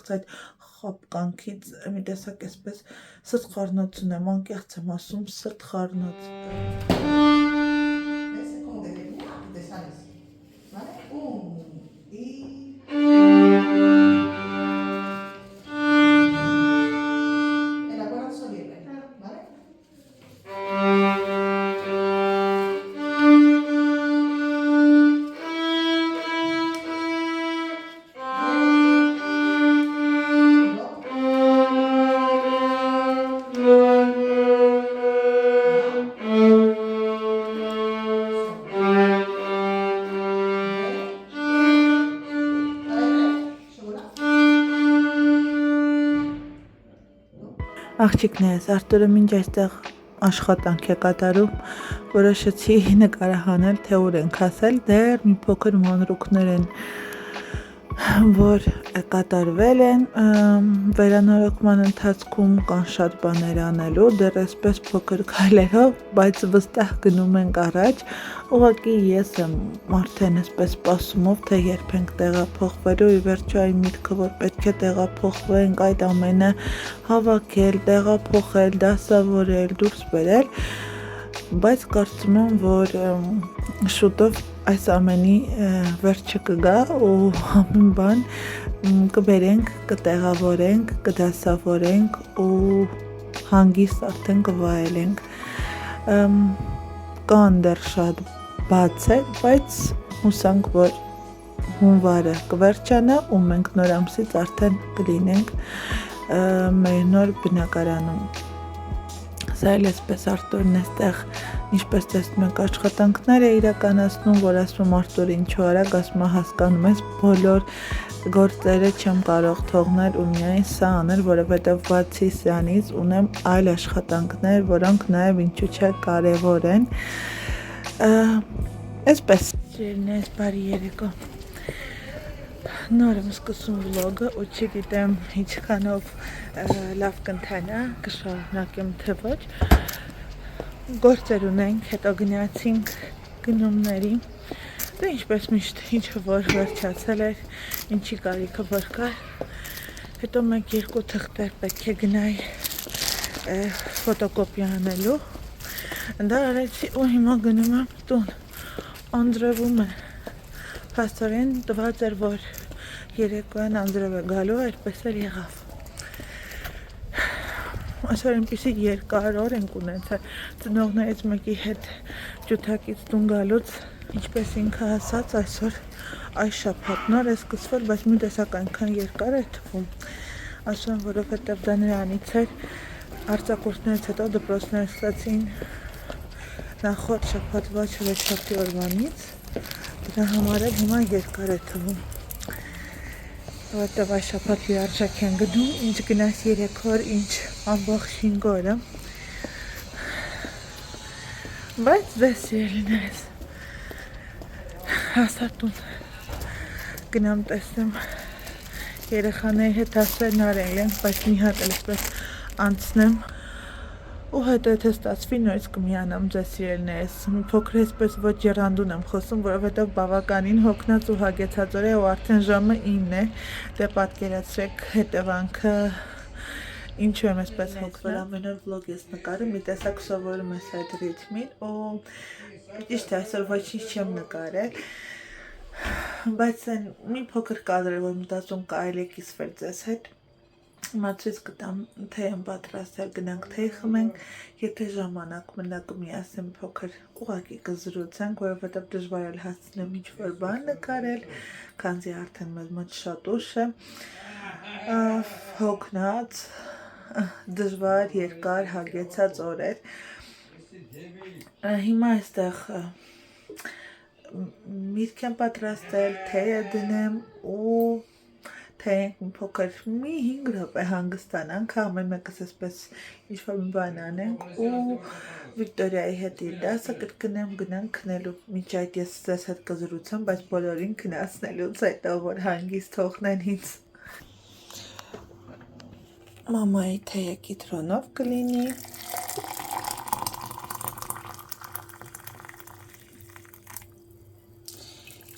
անկեղծ այդ խապկանքից մի տեսակ էսպես սրտ խառնոց ունեմ, անկեղծ եմ ասում, սրտ խառնոց։ Աղջիկներս, Արտուրը մինչ այստեղ աշխատանք է կատարում, որոշեցի նկարահանել, թե ուր ենք հասել, դեռ մի փոքր մանրուքներ են, որ կատարվել են վերանորոգման ընթացքում, կան շատ բաներ անելու, դեռ այսպես փոքր քայլերով, բայց վստահ գնում ենք առաջ, ուղղակի ես եմ արդեն այսպես սպասումով, թե երբ ենք տեղափոխվելու, ի վերջո այն միտքը, որ պետք է տեղափոխվենք, այդ ամենը հավաքել, տեղափոխել, դասավորել, դուրս բերել, բայց կարծում եմ, որ շուտով այս ամենի վերջը կգա ու ամեն բան կբերենք, կտեղավորենք, կդասավորենք ու հանգիստ արդեն կվայելենք։ Կան դեռ շատ բացեր, բայց հուսանք, որ հունվարը կվերջանա ու մենք նոր ամսից արդեն կլինենք մեր նոր բնակարանում։ Սա էլ էսպես Արտուրն էստեղ, ինչպես տեսնում եք, աշխատանքներ է իրականացնում, որ ասում Արտուր ինչու արագ, ասում հասկանում ես, բոլոր գործերը չեմ կարող թողնել ու միայն սա անել, որովհետև բացի սրանից ունեմ այլ աշխատանքներ, որոնք նաև ինչու չէ կարևոր են։ Այսպես, ջերնես, բարի երեկո։ Նոր եմ սկսում վլոգը ու չգիտեմ ինչքանով լավ կընթանա, կշարունակեմ թե ոչ։ Գործեր ունենք, հետո գնացինք գնումների, դե ինչպես միշտ, ինչը որ վերջացել էր, ինչի կարիքը որ կար, հետո մեկ-երկու թղթեր պետք է գնայի ֆոտոկոպի անելու, դա արեցի ու հիմա գնում եմ տուն, Անդրևում է, փաստորեն տված էր, որ երեկոյան Անդրև է գալու, այդպես էլ եղավ։ Այսօր այնպիսի երկար օր ենք ունեցել, ծնողներից մեկի հետ ջութակից տուն գալուց, ինչպես ինքը ասաց, այսօր այս շաբաթն օր է սկսվել, բայց մի տեսակ այնքան երկար է թվում, ասում եմ, որովհետև դա նրանից էր, արձակուրդներից հետո դպրոցներ սկսեցին նախորդ շաբաթվա չորեքշաբթի օրվանից, դրա համար էլ հիմա երկար է թվում, որովհետև այս շաբաթ լիարժեք են գնում, ինչ գնաս 3 օր, ինչ ամբողջ 5 օրը, բայց դες ելիներս, հասա տուն, գնամ տեսնեմ երեխաների հետ ասերն արել ենք, բայց մի հատ էլ այսպես անցնեմ, ու հետո եթե ստացվի նորից կմիանամ ձեզ սիրելիներս, մի փոքր այսպես ոչ եռանդուն եմ խոսում, որովհետև բավականին հոգնած ու հագեցած օր է ու արդեն ժամը 9 է, դե պատկերացրեք հետևանքը ինչու եմ այսպես հոգնել, ամեն օր վլոգ ես նկարում, մի տեսակ սովորում ես այդ ռիթմին ու ճիշտ է այսօր ոչինչ չեմ նկարել, բայց այն մի փոքր կադր է, որ մտածում կարելի է կիսվել ձեզ հետ, մացույց կտամ, թե եմ պատրաստել, գնանք թե խմենք, եթե ժամանակ մնակ միասին փոքր ուղղակի կզրուցենք, որովհետև դժվար էլ հասցնեմ ինչ-որ բան նկարել, քանզի արդեն մեզ մոտ շատ ուշ է, հոգնած, դժվար, երկար, հագեցած օրեր, հիմա այստեղ միրգ եմ պատրաստել, թե դնեմ ու թե մի փոքր մի 5 րոպե հանգստանանք, ամեն մեկս այսպես ինչ-որ մի բան անենք ու Վիկտորիայի հետ իր դասը կրկնեմ, գնանք քնելու, մինչ այդ ես ձեզ հետ կզրուցեմ, բայց բոլորին քնացնելուց հետո, որ հանգիստ թողնեն ինձ։ Մամայի թեյը կիտրոնով կլինի։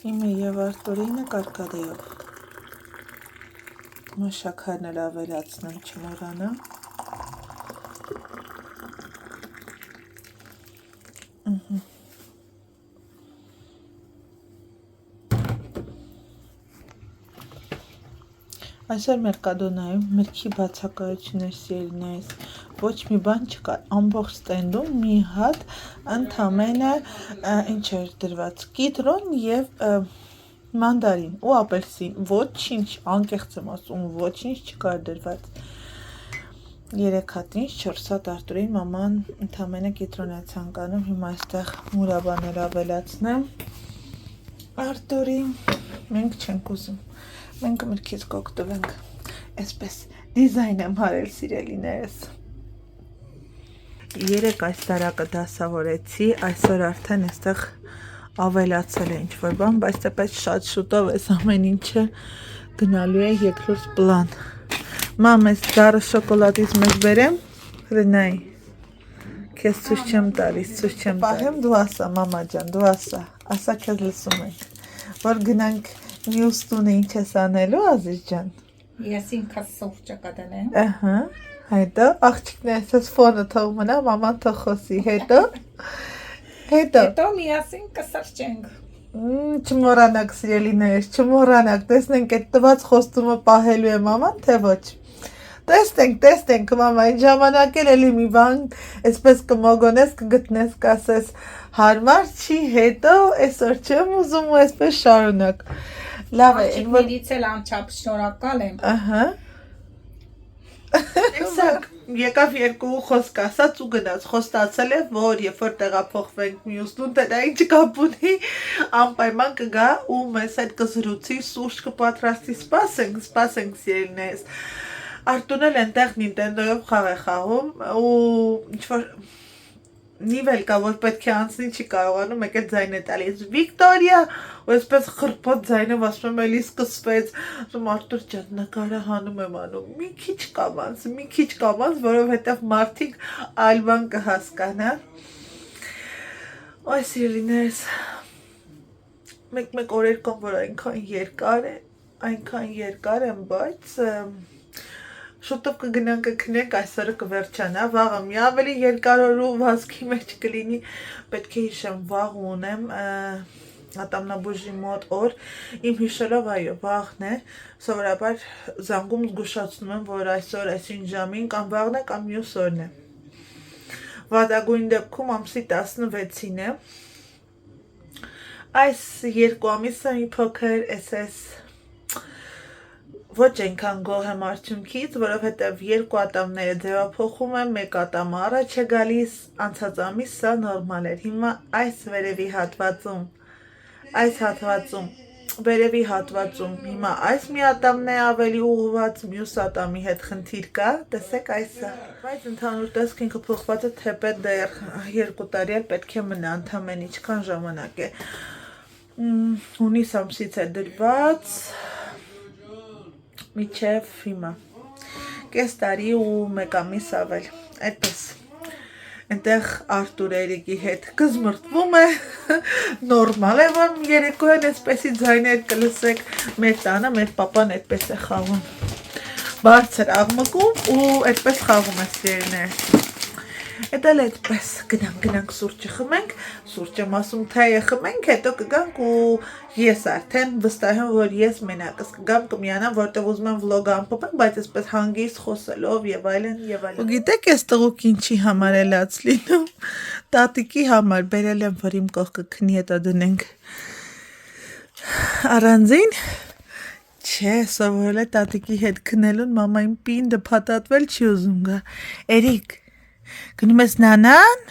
Իմը և Արտուրինը կարկադեով։ Մաշաքարն էլ ավելացնեմ չմոռանամ։ Այսօր մեր կադոնայում մրգի բացակայություններ սիրելիներս, ոչ մի բան չկար, ամբողջ ստենդում մի հատ ընդամենը ինչ էր դրված, կիտրոն և մանդարին ու ապելսին, ոչինչ, անկեղծ եմ ասում, ոչինչ չկար դրված։ 3 հատ ինչ, 4 հատ Արտուրին, մաման ընդամենը կիտրոն է ցանկանում, հիմա այստեղ մուրաբաներ ավելացնեմ Արտուրին, մենք չենք ուզում, մենք մրգից կօգտվենք, այսպես դիզայն եմ հարել սիրելիներս։ 3 այս տարակը դասավորեցի, այսօր արդեն այստեղ ավելացել է ինչ-որ բան, բայց տեպēc շատ շուտով այս ամեն ինչը գնալու է երկրորդ պլան։ Մամ, այս դառը շոկոլադից մեզ բերեմ, Ռենայի, քեզ ցույց չեմ տալիս, ցույց չեմ տալիս։ Պահեմ դու ասա, մամա ջան, դու ասա քեզ լսում ենք, որ գնանք մյուս տունը ինչ ես անելու, Ազիզ ջան։ Ես ինքս սուրճը կդնեմ։ Ահա, հետո աղջիկն այսպես ֆոնը թող մնա, մաման թող խոսի, հետո միասին կսրճենք։ Չմոռանաք սիրելիներս, չմոռանաք, տեսնենք այդ տված խոստումը պահելու է մաման, թե ոչ։ Տեսնենք, մամա, այն ժամանակ էլի մի բան, այսպես կմոգոնես, կգտնես, կասես, հարմար չի, հետո այսօր չեմ ուզում ու այսպես շարունակ։ Լավ է, աղջիկներից էլ անչափ շնորհակալ եմ։ Ահա։ Տեսակ, եկավ երկու խոսք ասած ու գնաց, խոստացել է, որ երբ որ տեղափոխվենք մյուս տուն, դա ինչ կապ ունի, անպայման կգա ու մեզ հետ կզրուցի, սուրճ կպատրաստի, սպասենք սիրելիներս։ Արտուն էլ այնտեղ Nintendo-ով խաղ է խաղում ու ինչ-որ նիվել կա, որ պետք է անցնի, չի կարողանում, եկել ձայն է տալիս, Վիկտորիա, ու այսպես խրպոտ ձայնով ասում եմ, էլի սկսվեց, ասում Արտուր ջան, նկարահանում եմ անում, մի քիչ կամաց, որովհետև մարդիկ այլ բան կհասկանան։ Այ սիրելիներս, մեկ օրեր կան, որ այնքան երկար են, բայց շուտով կգնանք կքնենք, այսօրը կվերջանա, վաղը մի ավելի երկար օր ու վազքի մեջ կլինի, պետք է հիշեմ, վաղ ունեմ ատամնաբուժի մոտ օր, իմ հիշելով այո, վաղն է, սովորաբար զանգում զգուշացնում եմ, որ այսօր այսին ժամին կամ վաղն է, կամ մյուս օրն է, վատագույն դեպքում ամսի 16-ին է, այս 2 ամիսը մի փոքր SS ոչ այնքան գոհ եմ արդյունքից, որովհետև 2 ատամները ձևափոխում եմ, 1 ատամը առաջ է գալիս, անցած ամիս սա նորմալ էր, հիմա այս վերևի հատվածում, վերևի հատվածում, հիմա այս մի ատամն է ավելի ուղղված, մյուս ատամի հետ խնդիր կա, տեսեք այսը, բայց ընդհանուր տեսք ինքը փոխված է, թեպետ դեռ 2 տարի էլ պետք է մնա, ընդամենը ինչքան ժամանակ է, հունիս ամսից է դրված, միջև հիմա, կես տարի ու 1 ամիս ավել, այդպես, այնտեղ Արտուր Էրիկի հետ կզմրտվում է, նորմալ է, որ երեկոյան այսպեսի ձայներ կլսեք, մեր տանը, մեր պապան այդպես է խաղում, բարձր աղմկում ու այդպես խաղում է սիրելիներս, Էդ էլ այդպես գնանք սուրճը խմենք, սուրճը մասում թեյը խմենք, հետո կգանք ու ես արդեն վստահ եմ, որ ես մենակս կգամ կմիանամ, որտեղ ուզում եմ վլոգ ամփոփեմ, բայց այսպես հանգիստ խոսելով եւ այլն եւ այլն։ Ու գիտեք, այս տղուկ ինչի համար է լաց լինում, տատիկի համար բերել եմ, որ իմ կողքը քնի հետո դնենք առանձին, չէ, սովորել է տատիկի հետ քնելուն, մամային պինդը փաթաթվել չի ուզում գա, Էրիկ Գնում ես նանան,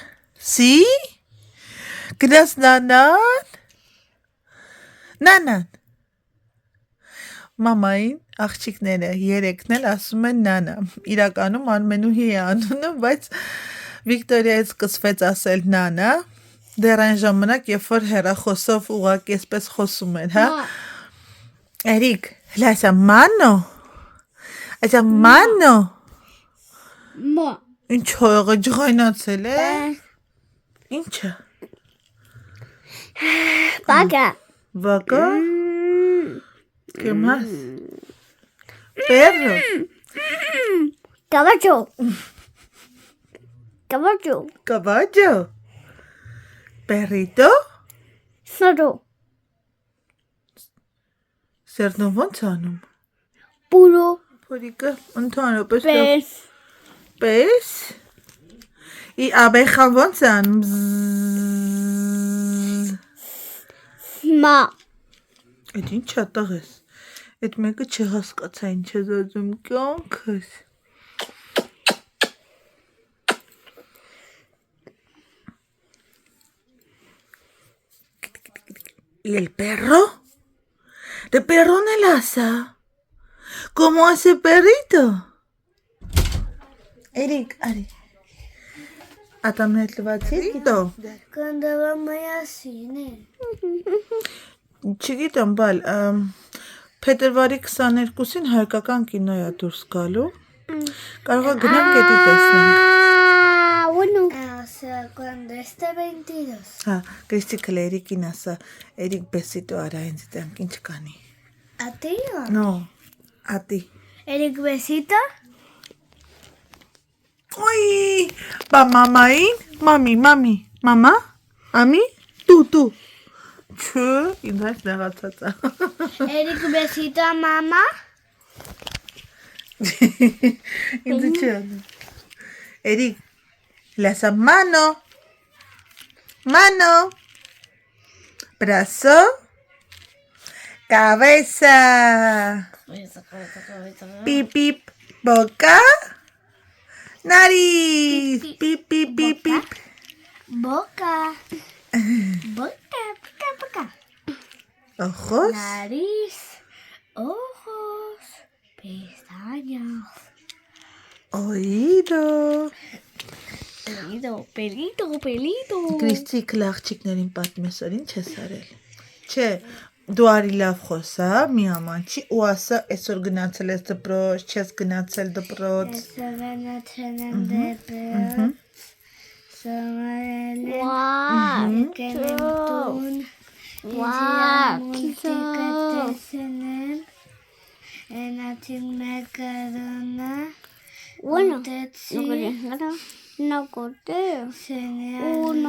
գնաս նանան, մամային աղջիկները 3-ն էլ ասում են նանա, իրականում Արմենուհի է անունը, բայց Վիկտորիայից սկսվեց ասել նանա, դեռ այն ժամանակ, երբ որ հեռախոսով ուղղակի այսպես խոսում են, հա, Էրիկ, հլա ասա մանո, Ինչ հողը ջղայնացել է, ինչը, Բակա, կեմ հաս, Perro. Caballo. Caballo. Caballo. Perrito. Cerdo. Սերնով ոնց անում։ Burro. Փորիկը ընդհանրապես Pez. պես։ Ի աբեխան ոնց է անում։ Բզզզզ։ Ma. Այդ ինչ է տղես։ Այդ մեկը չհասկացա ինչ է զոզում կյանքս։ ¿Y el perro? ¿De perro en el asa? ¿Cómo hace perrito? Eric, Ari. Ատամներդ լվացի՞ր դո։ Cuando vamos al cine. Չգիտեմ, բալ, փետրվարի 22-ին հայկական կինո է դուրս գալու։ Կարող է գնանք էդի տեսնենք։ Bueno. O sea, cuando esté 22. Հա, Կրիստի Էրիկին ասա, Էրիկ բեսիտո արա ինձ դեմ ինչ կանի։ ¿A ti o? No, a ti. Eric, besito. Uy, va mamain, mami, mama, ami, tú. Chứ, ինձ նեղացած է։ Eric, besito a mamá. Ինձ չի անում։ Էրիկ, լասա mano, brazo, cabeza, pip, pip, boca, nariz, pip, pip, pip, pip. Boca. Boca. Ojos, Nariz. Ojos. Pestañas. oído. Pelito. Կրիստի քլաղչիկներին պատմես, որ ինչ ես արել։ Չէ, դու արի լավ խոսա, մի աման չի ու ասա, այսօր գնացել ես դպրոց, չես գնացել դպրոց։ Bueno, no corté. 1, 2,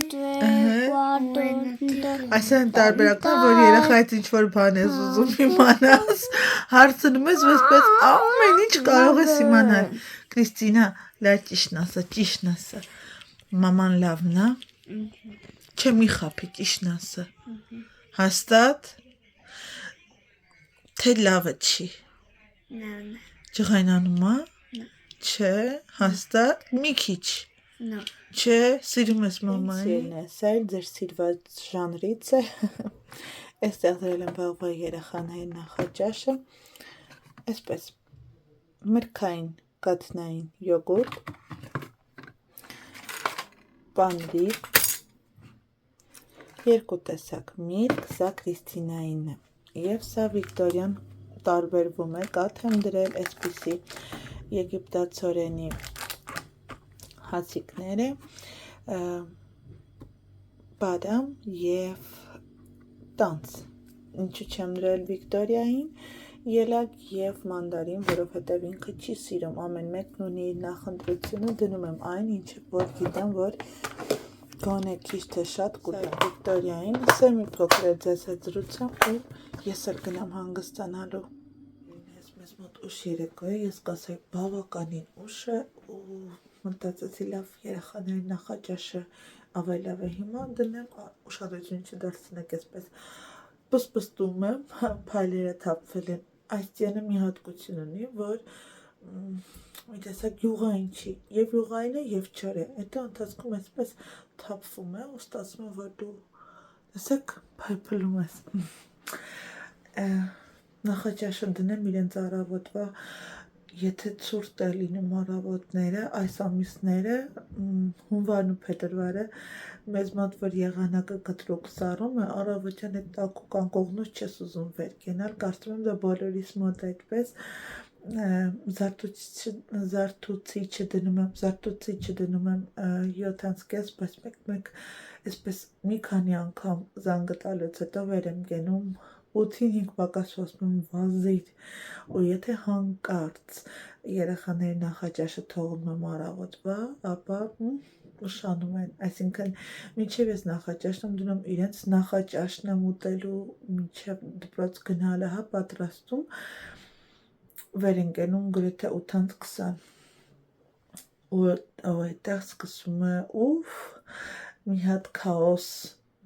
3, 4. Այսան տարբերակն է, որ երեխայից ինչ-որ բան ես ուզում իմանաս, հարցնում ես, ոսպես ամեն ինչ կարող ես իմանալ։ Կրիստինա, լավ ճիշտն ասա։ Մաման լավն է։ Չէ, մի խափի ճիշտն ասա։ Հաստատ։ Թե լավը չի։ Ջղայնանում է։ Չէ, հաստատ մի քիչ։ Չէ, սիրում ես մամային։ Սա էլ ձեր սիրված ժանրից է։ Այստեղ դրել եմ վաղվա երեխաների նախաճաշը։ Այսպես մրգային կաթնային յոգուրտ, պանրիկ, 2 տեսակ միրգ, սա Կրիստինայինն է։ Եվ սա Վիկտորիան տարբերվում է, կաթ եմ դրել այսպիսի եգիպտացորենի հացիկները, բադամ և տանց, ինչու չեմ դրել Վիկտորիային, ելակ և մանդարին, որովհետև ինքը չի սիրում, ամեն մեկն ունի իր նախընտրությունը, դնում եմ այն, ինչը որ գիտեմ, որ գոնե քիչ թե շատ կուտեմ Վիկտորիային, սա մի փոքր է ձեզ հետ զրուցեմ, ու ես էլ գնամ հանգստանալու։ Մեզ մոտ ուշ երեկո է, ես կասեի բավականին ուշ է ու մտածեցի լավ երեխաների նախաճաշը ավելավ է հիմա դնեմ, ուշադրություն չդարձնեք այսպես պսպստում եմ, փայլերը թափվել են, այս տյանը մի հատկություն ունի, որ մի տեսակ յուղային չի, և յուղային է և չար է, հետո ընթացքում այսպես թափվում է ու ստացվում է, որ դու տեսեք փայփլում ես։ Նախաճաշը դնեմ իրենց առավոտվա, եթե ցուրտ է լինում առավոտները, այս ամիսները, հունվարն ու փետրվարը, մեզ մոտ որ եղանակը կտրուկ սառում է, առավոտյան այդ տաքուկ անկողնուց չես ուզում վեր կենալ, կարծում եմ դա բոլորիս մոտ այդպես, զարթուցիչը դնում եմ 7:30, բայց մեկ այսպես մի քանի անգամ զանգը տալուց հետո վեր եմ կենում 8-ին 5 պակաս ասում եմ վազիր, ու եթե հանկարծ երեխաների նախաճաշը թողնում եմ առավոտվա, ապա ուշանում են, այսինքն մինչև ես նախաճաշն եմ դնում, իրենց նախաճաշն եմ ուտելու, մինչև դպրոց գնալը, հա, պատրաստում, վեր ենք ենում գրեթե 8:20, ու այդտեղ սկսում է մի հատ քաոս,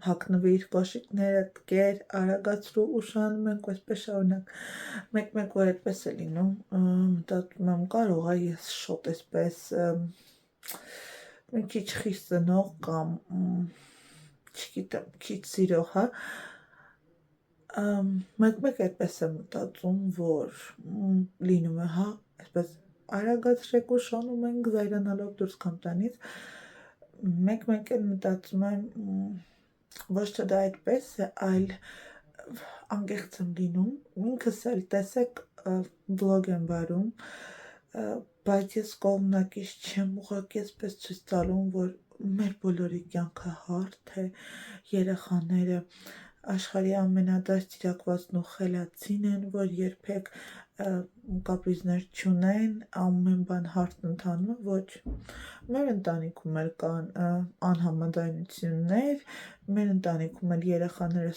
հագնվիր, կոշիկներդ կեր, արագացրու, ուշանում ենք, այսպես շարունակ, մեկ-մեկ որ այդպես է լինում, մտածում եմ կարող է ես շոտ այսպես մի քիչ խիստ ծնող կամ չգիտեմ, քիչ սիրող, հա, մեկ-մեկ այդպես եմ մտածում, որ լինում է, հա, այսպես արագացրեք, ուշանում ենք, զայրանալով դուրս կամ տանից, մեկ-մեկ էլ մտածում եմ, ոչ թե դա այդպես է, այլ անկեղծ եմ լինում, ինքս էլ տեսեք վլոգ եմ վարում, բայց ես կողմնակից չեմ, ուղղակի այսպես ցույց տալու, որ մեր բոլորի կյանքը հարթ է, երեխաները աշխարհի ամենադաստիարակվածն ու խելացին են, որ երբեք կապրիզներ չունեն, ամեն բան հարթ ընթանում է, ոչ, մեր ընտանիքում էլ կան անհամաձայնություններ, մեր ընտանիքում էլ երեխաները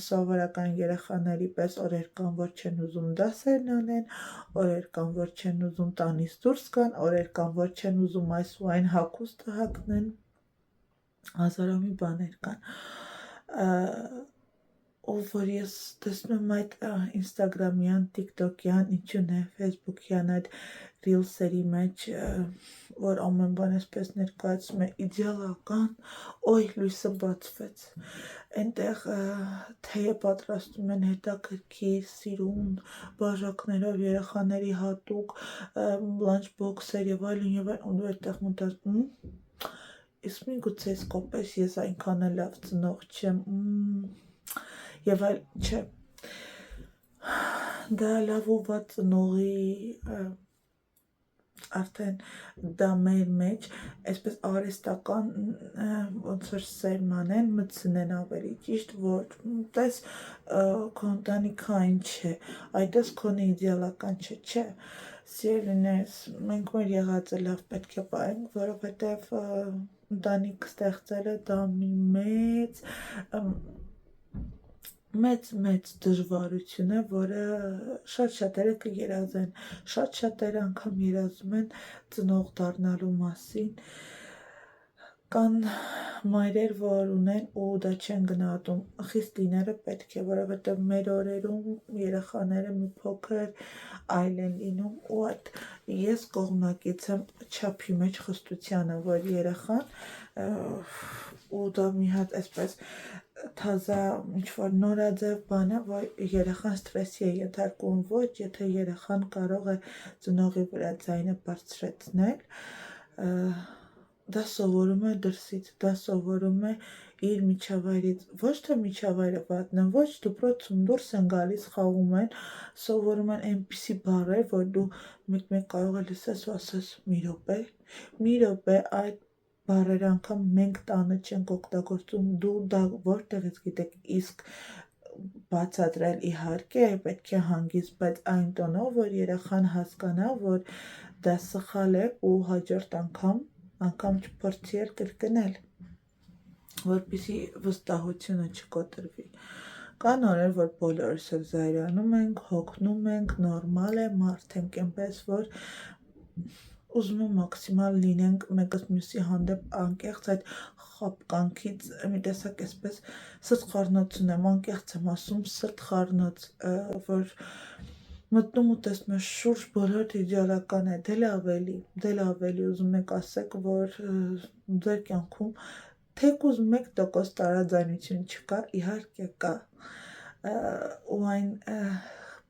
սովորական երեխաների պես օրեր կան, որ չեն ուզում դասերն անեն, օրեր կան, որ չեն ուզում տանից դուրս գան, օրեր կան, որ չեն ուզում այս ու այն հագուստը հագնեն, հազարամի բաներ կան, ով որ ես տեսնում եմ այդ ինստագրամյան, տիկտոկյան, ինչու՞ն է, ֆեյսբուքյան այդ ռիլսերի մեջ, որ ամեն բան այսպես ներկայացում է իդեալական, օй լույսը բացվեց, այնտեղ թեյը պատրաստում են հետաքրքիր, սիրուն, բաժակներով երեխաների հատուկ, լանչ բոքսեր եւ այլն, ու դու այդտեղ մտածում իսկ միգուցե իսկապես ես այնքան էլ լավ ծնող չեմ, եւ այլ, չէ, դա լավ ու վատ ծնողի արդեն դա մեր մեջ այսպես արհեստական ոնց որ սերմանեն, մտցնեն ավելի ճիշտ, որ տես քո ընտանիքը այն չէ, այդպես քոնը իդեալական չէ, սիրելիներս, մենք մեր եղածը լավ պետք է պահենք, որովհետև ընտանիք ստեղծելը դա մի մեծ դժվարություն է, որը շատ-շատերը կերազեն, շատ-շատերը անգամ երազում են ծնող դառնալու մասին, կան մայրեր, որ ունեն ու դա չեն գնահատում, խիստ լինելը պետք է, որովհետև մեր օրերում երեխաները մի փոքր այլ են լինում ու այդ ես կողմնակից եմ չափի մեջ խստությանը, որ երեխան ու դա մի հատ այսպես թազա ինչ-որ նորաձև բան է, որ երեխան ստրեսի է ենթարկվում, ոչ, եթե երեխան կարող է ծնողի վրա ձայնը բարձրացնել, դա սովորում է դրսից, դա սովորում է իր միջավայրից, ոչ թե միջավայրը վատն է, ոչ դպրոցում դուրս են գալիս, խաղում են, սովորում են այնպիսի բառեր, որ դու մեկ-մեկ կարող է լսես ու ասես մի րոպե, այդ բառերը անգամ մենք տանը չենք օգտագործում, դու դա որտեղից գիտեք, իսկ բացատրել իհարկե պետք է հանգիստ, բայց այն տոնով, որ երեխան հասկանա, որ դա սխալ է ու հաջորդ անգամ չփորձի էլ կրկնել, որպեսզի վստահությունը չկոտրվի։ Կան օրեր, որ բոլորս էլ զայրանում ենք, հոգնում ենք, նորմալ է, մարդ ենք այնպես, որ ուզում եմ մաքսիմալ լինենք մեկս մյուսի հանդեպ անկեղծ այդ խաբկանքից մի տեսակ այսպես սրտխառնոց ունեմ, անկեղծ եմ ասում, սրտխառնոց, որ մտնում ու տեսնում ես շուրջ բոլոր իդեալական է, դե ավելի ուզում եք ասեք, որ ձեր կյանքում թեկուզ 1% տարաձայնություն չկա, իհարկե կա, ու այն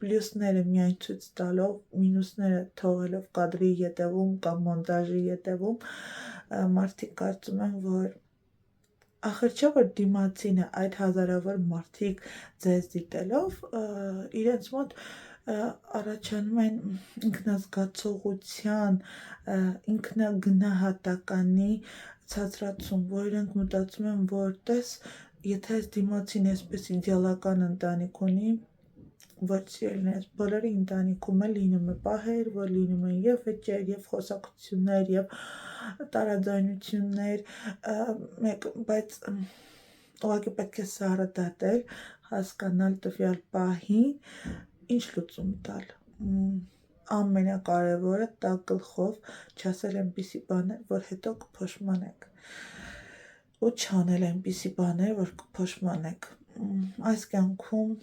պլյուսները միայն ցույց տալով, մինուսները թողելով կադրի ետևում կամ մոնտաժի ետևում, մարդիկ կարծում են, որ ախր չէ, որ դիմացինը այդ հազարավոր մարդիկ ձեզ դիտելով, իրենց մոտ առաջանում են ինքնազգացողության, ինքնագնահատականի ցածրացում, որ իրենք մտածում են, որ տես եթե այս դիմացին այսպես իդեալական ընտանիք ունի, ոչ սիրելիներս, բոլորի ընտանիքում է լինում է պահեր, որ լինում են եւ վեճեր, եւ խոսակցություններ, եւ տարաձայնություններ, բայց ուղղակի պետք է սառը դատել, հասկանալ տվյալ պահին, ինչ լուծում տալ։ Ամենակարևորը տակ գլխով չասել այնպիսի բաներ, որ հետո կփոշմանեք, ու չանել այնպիսի բաներ, որ կփոշմանեք։ Այս կյանքում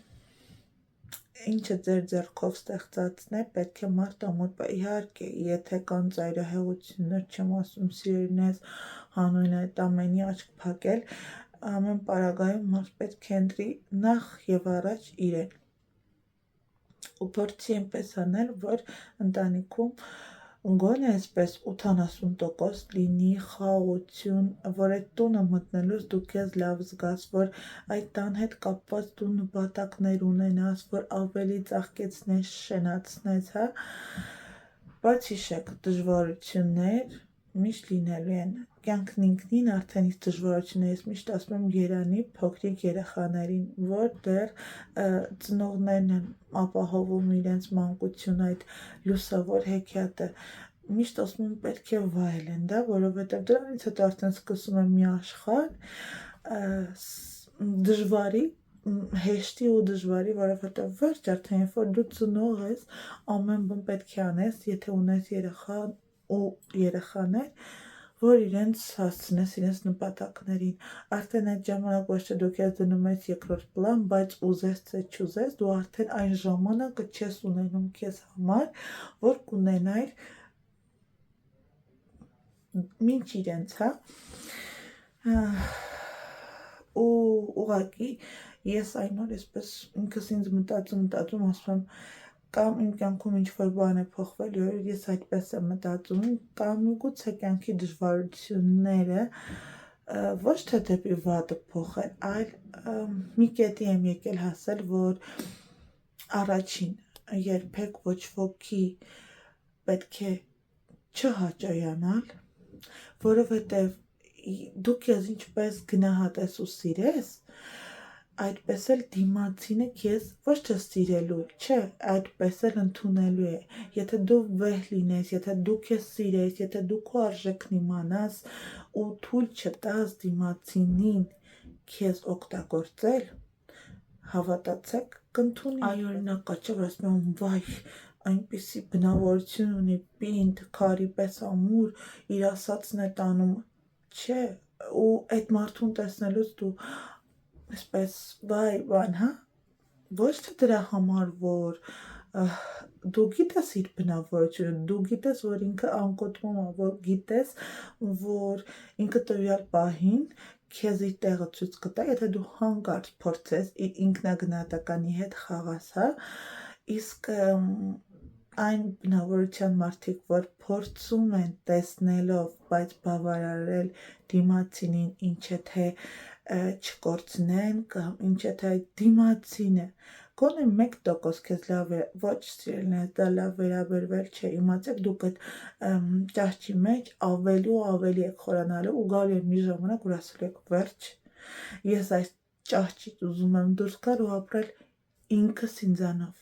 ինչը ձեր ձեռքով ստեղծածն է, պետք է մարտամոտ, իհարկե, եթե կան ծայրահեղություններ, չեմ ասում սիրելիներս, հանուն այդ ամենի աչք փակել, ամեն պարագայում մարդ պետք է ընտրի նախ եւ առաջ իրեն ու փորձի այնպես անել, որ ընտանիքում գոնե այսպես 80% լինի խաղաղություն, որ այդ տունը մտնելուց դու քեզ լավ զգաս, որ այդ տան հետ կապված դու նպատակներ ունենաս, որ ավելի ծաղկեցնես, շենացնես, հա, բայց հիշեք, դժվարություններ միշտ լինելու են, կյանքն ինքնին արդեն իսկ դժվարություններ, ես միշտ ասում եմ Երանի փոքրիկ երեխաներին, որ դեռ ծնողներն են ապահովում իրենց մանկություն այդ լուսավոր հեքիաթը, միշտ ասում եմ պետք է վայելեն, դա, որովհետև դրանից հետո արդեն սկսում է մի աշխարհ դժվարի, հեշտի ու դժվարի, որովհետև վերջ արդեն երբ որ դու ծնող ես, ամեն բան պետք է անես, եթե ունես երեխա ու երեխաներ, որ իրենց հասցնես իրենց նպատակներին, արդեն այդ ժամանակ ոչ թե դու քեզ դնում ես երկրորդ պլան, բայց ուզես թե չուզես, դու արդեն այն ժամանակը չես ունենում քեզ համար, որ կունենայր մինչ իրենց, հա, ու ուղղակի ես այն օր այսպես ինքս ինձ մտածում, ասում եմ, կամ իմ կյանքում ինչ-որ բան է փոխվել, ես այդպես եմ մտածում, կամ միգուցե կյանքի դժվարությունները ոչ թե դեպի վատը փոխել, այլ մի կետի եմ եկել հասել, որ առաջին երբեք ոչ ոքի պետք է չհաճոյանալ, որովհետև դու քեզ ինչպես գնահատես ու սիրես, այդպես էլ դիմացինը քեզ ոչ թե սիրելու, չէ, այդպես էլ ընդունելու է, եթե դու վեհ լինես, եթե դու քեզ սիրես, եթե դու քո արժեքն իմանաս ու թույլ չտաս դիմացինին քեզ օգտագործել, հավատացեք, կընդունի։ Այ օրինակ կա չէ, որ ասում եմ, վայ, այնպիսի բնավորություն ունի, պինդ, քարի պես ամուր, իր ասածն է տանում, չէ, ու այդ մարդուն տեսնելուց դու այսպես վայ բան, հա, ոչ թե դրա համար, որ դու գիտես իր բնավորությունը, դու գիտես, որ ինքը անկոտրում է, որ գիտես, որ ինքը տվյալ պահին քեզ իր տեղը ցույց կտա, եթե դու հանկարծ փորձես իր ինքնագնահատականի հետ խաղաս, հա, իսկ այն բնավորության մարդիկ, որ փորձում են տեսնելով, բայց բավարարել դիմացինին, ինչ է թե չկորցնեն կամ ինչ է թե այդ դիմացինը գոնե 1% քեզ լավ է, ոչ սիրելիներս, դա լավ վերաբերվել չէ, իմացեք դուք այդ ճահճի մեջ ավելի ու ավելի եք խորանալու ու գալու է մի ժամանակ, որ ասելու եք վերջ, ես այս ճահճից ուզում եմ դուրս գալ ու ապրել ինքս ինձանով,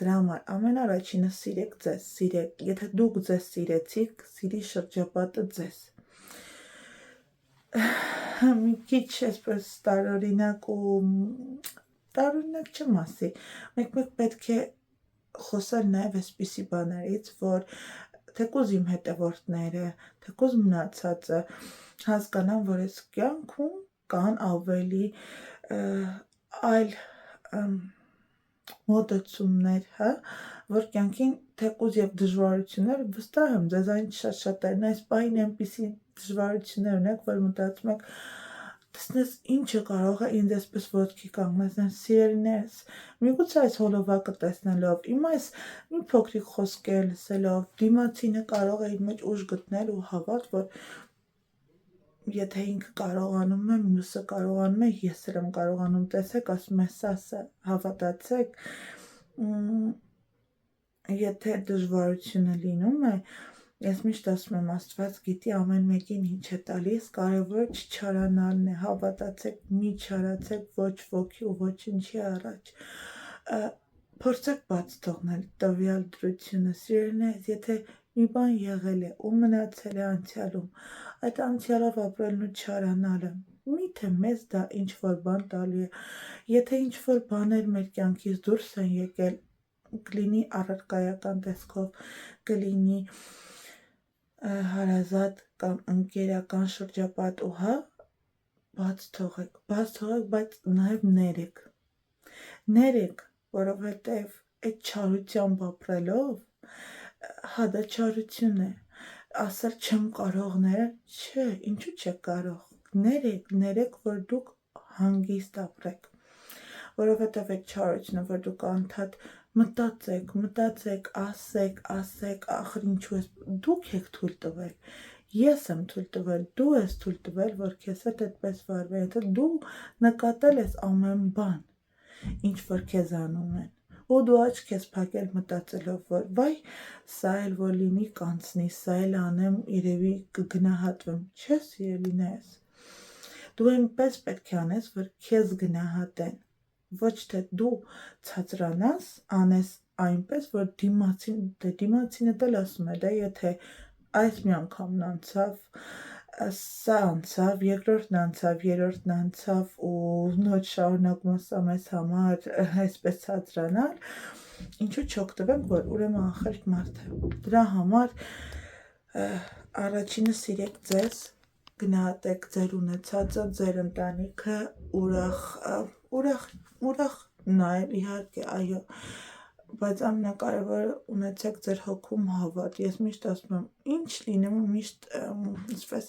դրա համար ամենաառաջինը սիրեք ձեզ, սիրեք, եթե դուք ձեզ սիրեցիք, սիրի շրջապատը ձեզ, մի քիչ այսպես տարօրինակ ու տարօրինակ չեմ ասի, մեկ պետք է խոսել նաև այսպիսի բաներից, որ թեկուզ իմ հետևորդները, թեկուզ մնացածը հասկանան, որ այս կյանքում կան ավելի այլ մոտեցումներ, հա, որ կյանքին թեկուզ եւ դժվարություններ, վստահ եմ, ձեզ այն շատ-շատերն այս պահին այնպիսի դժվարություններ ունեք, որ մտածում եք, տեսնես ինչը կարող է ինձ այսպես ոտքի կանգնեցնել, սիրելիներս, միգուցե այս հոլովակը տեսնելով, իմ այս մի փոքրիկ խոսքեր լսելով, դիմացինը կարող է իր մեջ ուժ գտնել ու հավատ, որ եթե ինքը կարողանում է, մյուսը կարողանում է, ես էլ եմ կարողանում, տեսեք, ասում է սա, հավատացեք, եթե դժվարությունը լինում է, Ես միշտ ասում եմ Աստված գիտի ամեն մեկին ինչ է տալիս, կարևորը չչարանալն է, հավատացեք, մի չարացեք ոչ ոքի ու ոչինչի առաջ։ Փորձեք բաց թողնել տվյալ դրությունը, սիրելիներս, եթե մի բան եղել է ու մնացել է անցյալում, այդ անցյալով ապրելն ու չարանալը, միթե մեզ դա ինչ-որ բան տալու է, եթե ինչ-որ բաներ մեր կյանքից դուրս են եկել, կլինի առարկայական տեսքով, կլինի հարազատ կամ ընկերական շրջապատ ու հա, բաց թողեք, բայց նաև ներեք, որովհետև այդ չարությամբ ապրելով, հա դա չարություն է, ասել չեմ կարող ներել, չէ, ինչու չեք կարող, ներեք, որ դուք հանգիստ ապրեք, որովհետև այդ չարությունը, որ դուք անդադ մտածեք, ասեք, ախր ինչու ես, դուք եք թույլ տվել, ես եմ թույլ տվել, դու ես թույլ տվել, որ քեզ հետ այդպես վարվի, եթե դու նկատել ես ամեն բան, ինչ որ քեզ անում են, ու դու աչք ես փակել մտածելով, որ վայ, սա էլ որ լինի կանցնի, սա էլ անեմ, երևի կգնահատվեմ, չէ սիրելիներս, դու այնպես պետք է անես, որ քեզ գնահատեն, ոչ թե դու ցածրանաս, անես այնպես, որ դիմացինը դել ասում է, դա եթե այս մի անգամն անցավ, սա անցավ, երկրորդն անցավ, երրորդն անցավ ու նոր շարունակում սա մեզ համար այսպես ցածրանալ, ինչու չօգտվենք, որ ուրեմն ախր մարդ է, դրա համար առաջինը սիրեք ձեզ, գնահատեք ձեր ունեցածը, ձեր ընտանիքը, ուրախ նայել իհարկե, այո, բայց ամենակարևորը ունեցեք ձեր հոգում հավատ, ես միշտ ասում եմ, ինչ լինում, միշտ այսպես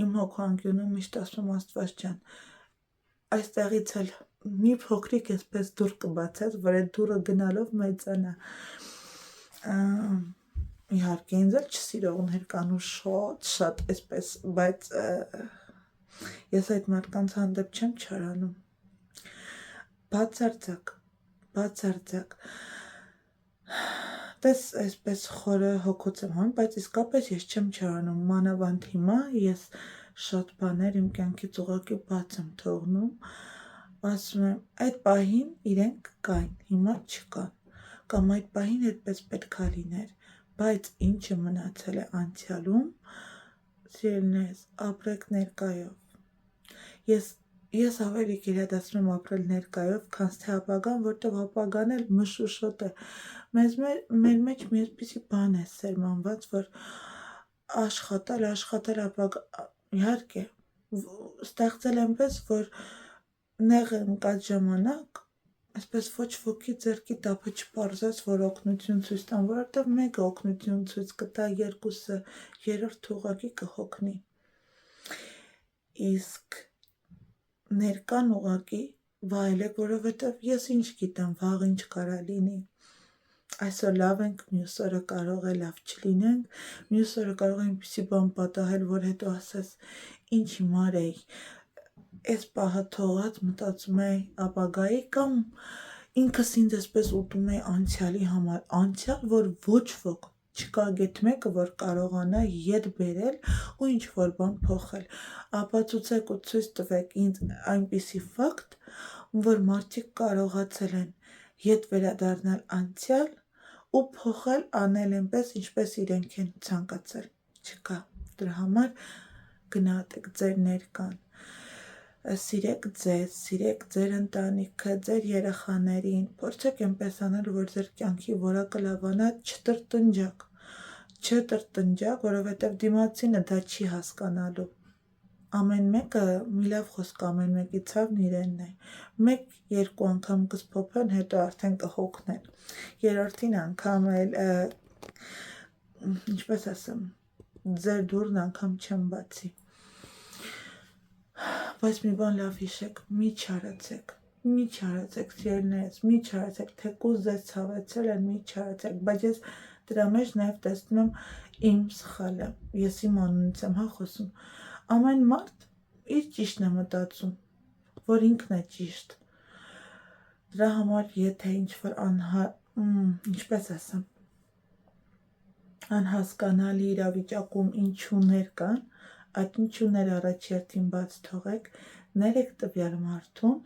իմ հոգու անկյունում միշտ ասում եմ Աստված ջան, այստեղից էլ մի փոքրիկ այսպես դուռ կբացես, որ այդ դուռը գնալով մեծանա, իհարկե ինձ էլ չսիրողներ կան ու շատ այսպես, բայց ես այդ մարդկանց հանդեպ չեմ չարանում, բացարձակ, տես այսպես խորը հոգուց եմ հանում, բայց իսկապես ես չեմ չարանում, մանավանդ հիմա ես շատ բաներ իմ կյանքից ուղղակի բաց եմ թողնում, ասում եմ, այդ պահին իրենք կային, հիմա չկան, կամ այդ պահին այդպես պետք է լիներ, բայց ինչը մնացել է անցյալում, սիրելիներս, ապրեք ներկայով, ես ավելի գերադասում եմ ապրել ներկայով, քան թե ապագան, որտեղ ապագան էլ մշուշոտ է, մեր մեջ մի այսպիսի բան է սերմանված, որ աշխատել ապագա, իհարկե, ստեղծել այնպես, որ նեղ ընկած ժամանակ, այսպես ոչ ոքի ձեռքի տափը չպարզես, որ օգնություն ցույց տան, որովհետև մեկը օգնություն ցույց կտա, երկուսը, երրորդը ուղղակի կհոգնի, իսկ ներկան ուղղակի վայելեք, որովհետև ես ինչ գիտեմ, վաղ ինչ կարա լինի, այսօր լավ ենք, մյուս օրը կարող է լավ չլինենք, մյուս օրը կարող է այնպիսի բան պատահել, որ հետո ասես, ինչ հիմար էի, այս պահը թողած մտածում էի ապագայի կամ ինքս ինձ այսպես ուտում էի անցյալի համար, անցյալ, որ ոչ ոք չկա գեթ մեկը, որ կարողանա ետ բերել ու ինչ-որ բան փոխել, ապացուցեք ու ցույց տվեք ինձ այնպիսի ֆակտ, որ մարդիկ կարողացել են ետ վերադառնալ անցյալ ու փոխել անել այնպես, ինչպես իրենք են ցանկացել, չկա, դրա համար գնահատեք ձեր ներկան, սիրեք ձեզ, սիրեք ձեր ընտանիքը, ձեր երեխաներին, փորձեք այնպես անել, որ ձեր կյանքի որակը լավանա, չտրտնջակ, որովհետև դիմացինը դա չի հասկանալու, ամեն մեկը մի լավ խոսք ամեն մեկի ցավն իրենն է, մեկ-երկու անգամ կսփոփեն, հետո արդեն կհոգնեն, երրորդին անգամ էլ, ինչպես ասեմ, ձեր դուռն անգամ չեմ բացի, բայց մի բան լավ հիշեք, մի չարացեք, սիրելիներս, մի չարացեք, թեկուզ ձեզ ցավեցել են, մի չարացեք, բայց ես դրա մեջ նաև տեսնում եմ իմ սխալը, ես իմ անունից եմ խոսում, ամեն մարդ իր ճիշտն է մտածում, որ ինքն է ճիշտ, դրա համար եթե ինչ-որ ինչպես ասեմ, անհասկանալի իրավիճակում ինչուներ կան, այդ ինչուները առաջերտին բաց թողեք, ներեք տվյալ մարդուն,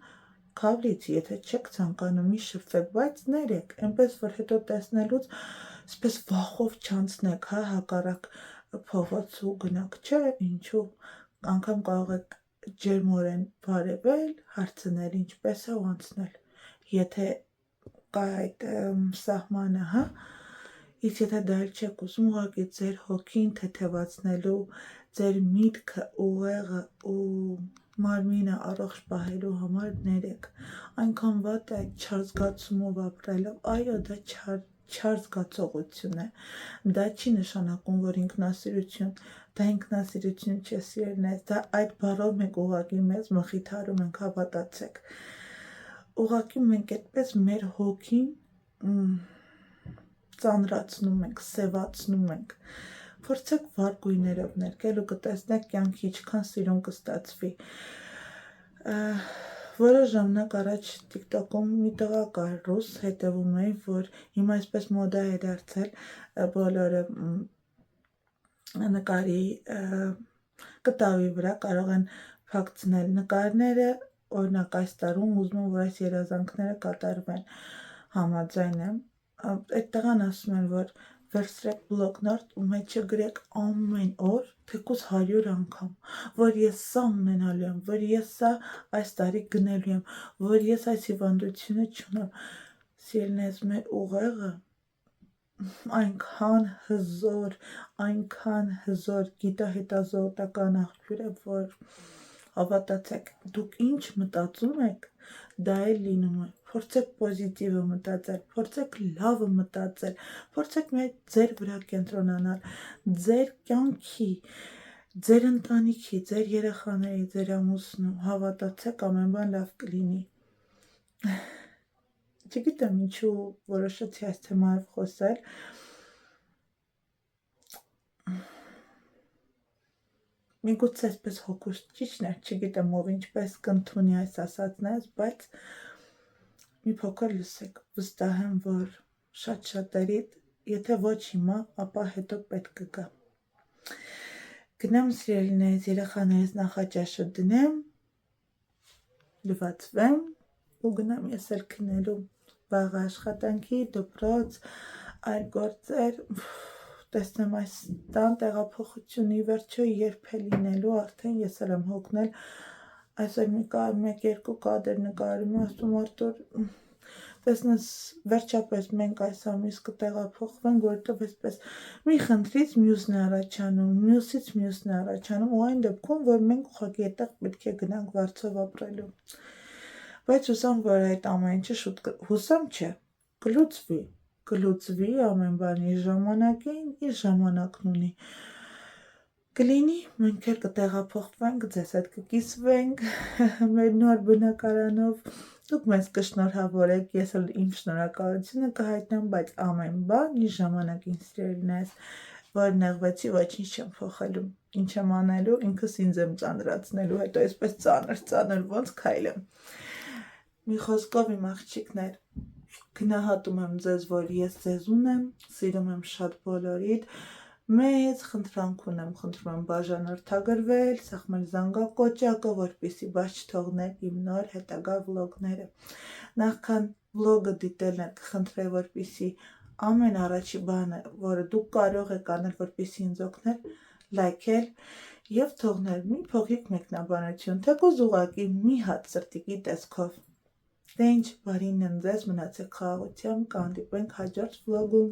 քավլից, եթե չեք ցանկանում մի շփվեք, բայց ներեք, այնպես որ հետո տեսնելուց այսպես վախով չանցնեք, հա, հակառակ փողոց ու գնաք, չէ, ինչու, անգամ կարող եք ջերմորեն բարևել, հարցնել ինչպես է ու անցնել, եթե կա այդ սահմանը, հա, իսկ եթե դա էլ չեք ուզում, ուղղակի ձեր հոգին թեթևացնելու, ձեր միտքը, ուղեղը ու մարմինը առողջ պահելու համար ներեք, այնքան վատ է այդ չար զգացումով ապրելով, այո, դա չար զգացողություն է, դա չի նշանակում, որ ինքնասիրություն, դա ինքնասիրություն չէ, սիրելիներս, դա այդ բառով մենք ուղղակի մեզ մխիթարում ենք, հավատացեք, ուղղակի մենք այդպես մեր հոգին ծանրացնում ենք, սևացնում ենք, փորձեք վառ գույներով ներկել ու կտեսնեք կյանքի ինչքան սիրուն կստացվի, որոշ ժամանակ առաջ TikTok-ում մի տղա կար ռուս, հետևում էի, որ հիմա այսպես մոդա է դարձել, բոլորը նկարի կտավի վրա կարող են փակցնել նկարները, օրինակ այս տարում ուզում եմ, որ այս երազանքները կատարվեն, համաձայն եմ, այդ տղան ասում են, որ վերցրեք բլոկնոտ ու մեջը գրեք ամեն օր, թեկուզ 100 անգամ, որ ես սա ունենալու եմ, որ ես սա այս տարի գնելու եմ, որ ես այս հիվանդությունը չունեմ, սիրելիներս, մեր ուղեղը այնքան հզոր գիտահետազոտական աղբյուր է, որ հավատացեք, դուք ինչ մտածում եք, դա էլ լինում է, փորձեք պոզիտիվը մտածել, փորձեք լավը մտածել, փորձեք ձեր վրա կենտրոնանալ, ձեր կյանքի, ձեր ընտանիքի, ձեր երեխաների, ձեր ամուսնու, հավատացեք, ամեն բան լավ կլինի, չգիտեմ ինչու որոշեցի այս թեմայով խոսել, միգուցե այսպես հոգուս ճիճն է, չգիտեմ ով ինչպես կընդունի այս ասածներս, բայց մի փոքր լսեք, վստահ եմ, որ շատ շատերիդ, եթե ոչ հիմա, ապա հետո պետք կգա։ Գնամ սիրելիներս, երեխաներս նախաճաշը դնեմ, լվացվեմ ու գնամ ես էլ քնելու, վաղ աշխատանքի, դպրոց, այլ գործեր, տեսնեմ այս տան տեղափոխությունի վերջը երբ է լինելու, արդեն ես էլ եմ հոգնել, այսօր մեկ-երկու կադր նկարում, ասում Արտուր, տեսնես վերջապես մենք այս ամիս կտեղափոխվենք, որովհետև այսպես մի խնդրից մյուսն է առաջանում, մյուսից մյուսն է առաջանում, ու այն դեպքում, որ մենք ուղղակի այդտեղ պետք է գնանք վարձով ապրելու։ Բայց հուսամ, որ այդ ամեն ինչը շուտ հուսամ չէ, կլուծվի ամեն բան իր ժամանակին, իր ժամանակն ունի։ Կլինի, մենք էլ կտեղափոխվենք, ձեզ հետ կկիսվենք մեր նոր բնակարանով, դուք մեզ կշնորհավորեք, ես էլ իմ շնորհակալությունը կհայտնեմ, բայց ամեն բան իր ժամանակին սիրելիներս, որ նեղվեցի, ոչինչ չեմ փոխելու, ինչ եմ անելու, ինքս ինձ եմ ծանրացնելու, հետո այսպես ծանր, ոնց քայլեմ։ Մի խոսքով իմ աղջիկներ, գնահատում եմ ձեզ, որ ես ձեզ ունեմ, սիրում եմ շատ բոլորիդ, մեծ խնդրանք ունեմ, խնդրում եմ բաժանորդագրվել, սեղմել զանգակոճակը, որպեսզի բաց չթողնեք իմ նոր հետագա վլոգները։ Նախքան վլոգը դիտելն եք, խնդրեի, որպեսզի ամեն առաջի բանը, որը դուք կարող եք անել, որպեսզի ինձ օգնել, լայքել եւ թողնել մի փոքրիկ մեկնաբանություն, թեկուզ ուղղակի մի հատ սրտիկի տեսքով։ Դե ինչ, բարին եմ ձեզ, մնացեք խաղաղությամբ, կհանդիպենք հաջորդ վլոգում։